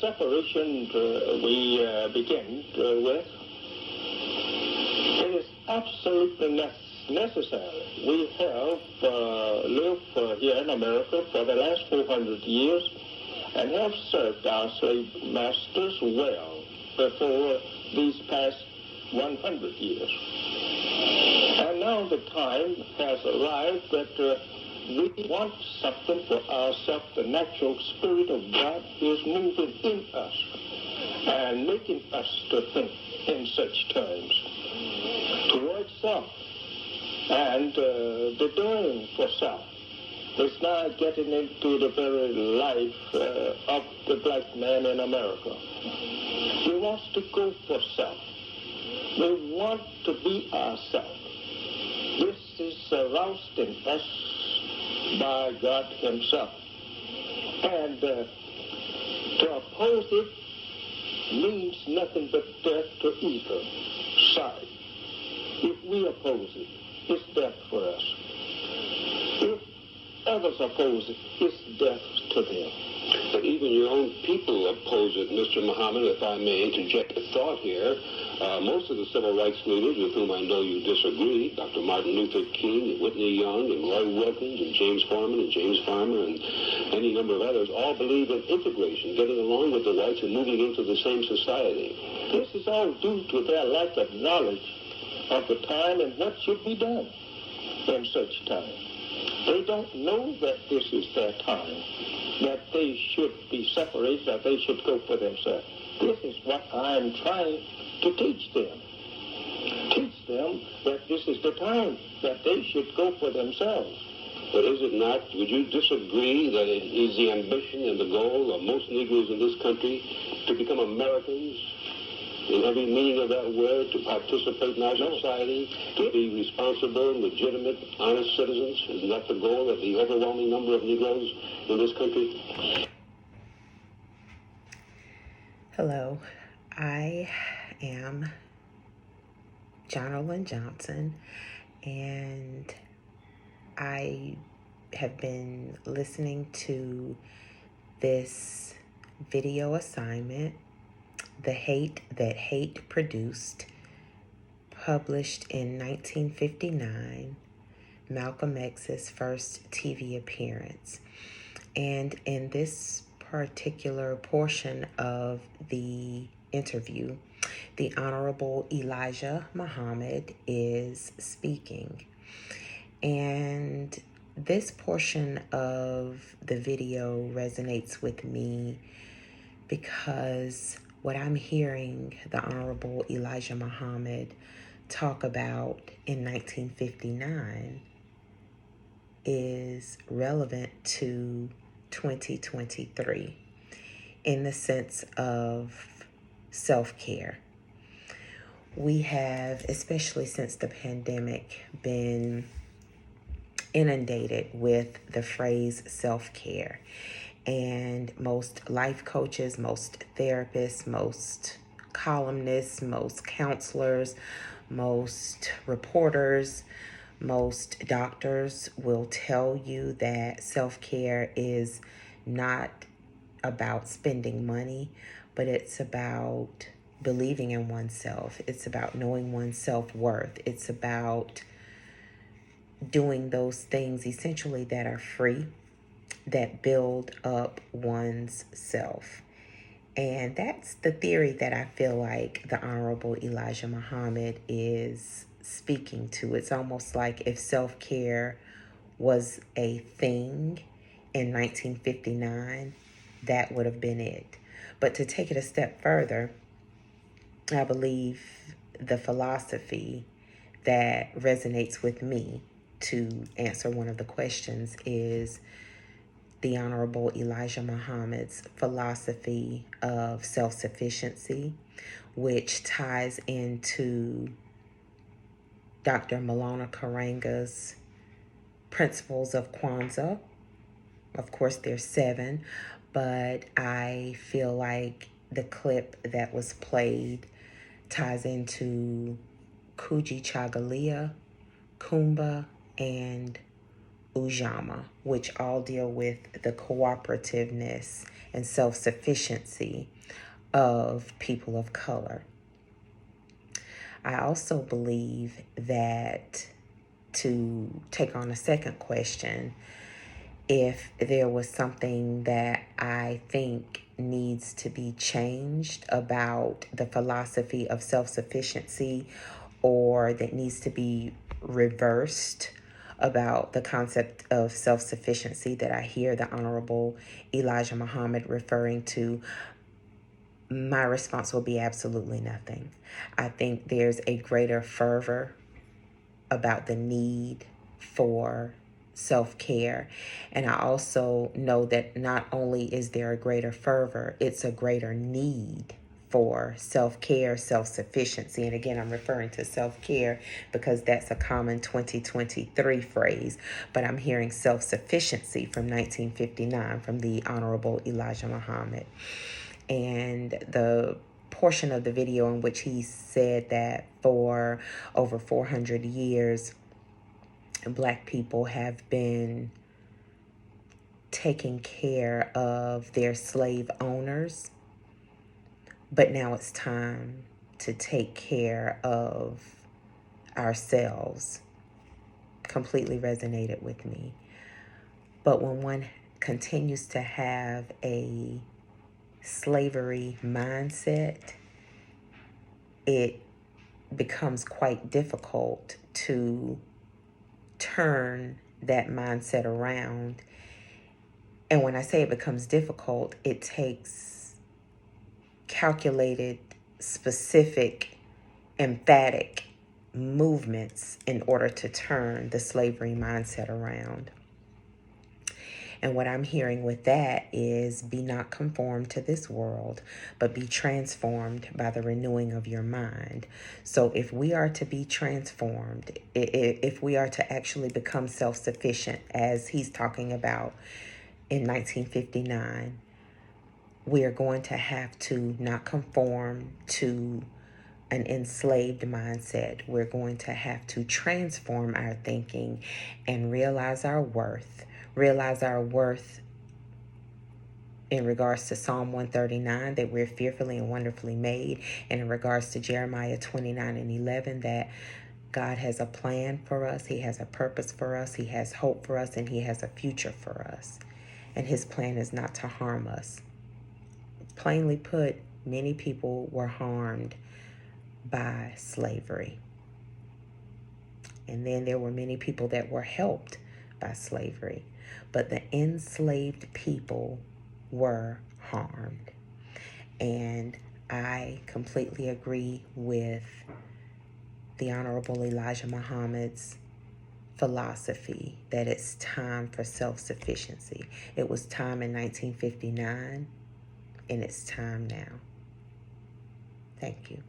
separation we begin with, it is absolutely necessary. We have lived here in America for the last 400 years and have served our slave masters well before these past 100 years. And now the time has arrived that we want something for ourselves. The natural spirit of God is moving in us and making us to think in such terms towards self. And the doing for self is now getting into the very life of the black man in America. He wants to go for self. We want to be ourselves. This is aroused in us by God himself. And to oppose it means nothing but death to either side. If we oppose it, it's death for us. If others oppose it, it's death to them. But even your own people oppose it, Mr. Muhammad, if I may interject a thought here. Most of the civil rights leaders with whom I know you disagree, Dr. Martin Luther King, and Whitney Young, and Roy Wilkins, and James Foreman, and James Farmer, and any number of others, all believe in integration, getting along with the whites and moving into the same society. This is all due to their lack of knowledge of the time and what should be done in such time. They don't know that this is their time, that they should be separated, that they should go for themselves. This is what I'm trying to teach them. Teach them that this is the time that they should go for themselves. But is it not, would you disagree that it is the ambition and the goal of most Negroes in this country to become Americans in every meaning of that word, to participate in our society, to be responsible, legitimate, honest citizens? Isn't that the goal of the overwhelming number of Negroes in this country? Hello, I am Jonalyn Johnson, and I have been listening to this video assignment, The Hate That Hate Produced, published in 1959, Malcolm X's first TV appearance. And in this particular portion of the interview, the Honorable Elijah Muhammad is speaking. And this portion of the video resonates with me because what I'm hearing the Honorable Elijah Muhammad talk about in 1959 is relevant to 2023 in the sense of self-care. We have, especially since the pandemic, been inundated with the phrase self-care. And most life coaches, most therapists, most columnists, most counselors, most reporters, most doctors will tell you that self-care is not about spending money, but it's about believing in oneself. It's about knowing one's self-worth. It's about doing those things essentially that are free, that build up one's self. And that's the theory that I feel like the Honorable Elijah Muhammad is speaking to. It's almost like if self-care was a thing in 1959, that would have been it. But to take it a step further, I believe the philosophy that resonates with me to answer one of the questions is the Honorable Elijah Muhammad's philosophy of self-sufficiency, which ties into Dr. Malona Karanga's principles of Kwanzaa. Of course, there's 7, but I feel like the clip that was played ties into Kuji Chagalia, Kumba, and Ujamaa, which all deal with the cooperativeness and self-sufficiency of people of color. I also believe that, to take on a second question, if there was something that I think needs to be changed about the philosophy of self-sufficiency, or that needs to be reversed about the concept of self-sufficiency that I hear the Honorable Elijah Muhammad referring to, my response will be absolutely nothing. I think there's a greater fervor about the need for self-care. And I also know that not only is there a greater fervor, it's a greater need for self-care, self-sufficiency. And again, I'm referring to self-care because that's a common 2023 phrase, but I'm hearing self-sufficiency from 1959 from the Honorable Elijah Muhammad. And the portion of the video in which he said that for over 400 years, Black people have been taking care of their slave owners, but now it's time to take care of ourselves, completely resonated with me. But when one continues to have a slavery mindset, it becomes quite difficult to turn that mindset around. And when I say it becomes difficult, it takes calculated, specific, emphatic movements in order to turn the slavery mindset around. And what I'm hearing with that is, be not conformed to this world, but be transformed by the renewing of your mind. So if we are to be transformed, if we are to actually become self-sufficient, as he's talking about in 1959, we are going to have to not conform to an enslaved mindset. We're going to have to transform our thinking and realize our worth in regards to Psalm 139, that we're fearfully and wonderfully made, and in regards to Jeremiah 29:11, that God has a plan for us, he has a purpose for us, he has hope for us, and he has a future for us. And his plan is not to harm us. Plainly put, many people were harmed by slavery. And then there were many people that were helped by slavery. But the enslaved people were harmed. And I completely agree with the Honorable Elijah Muhammad's philosophy that it's time for self-sufficiency. It was time in 1959, and it's time now. Thank you.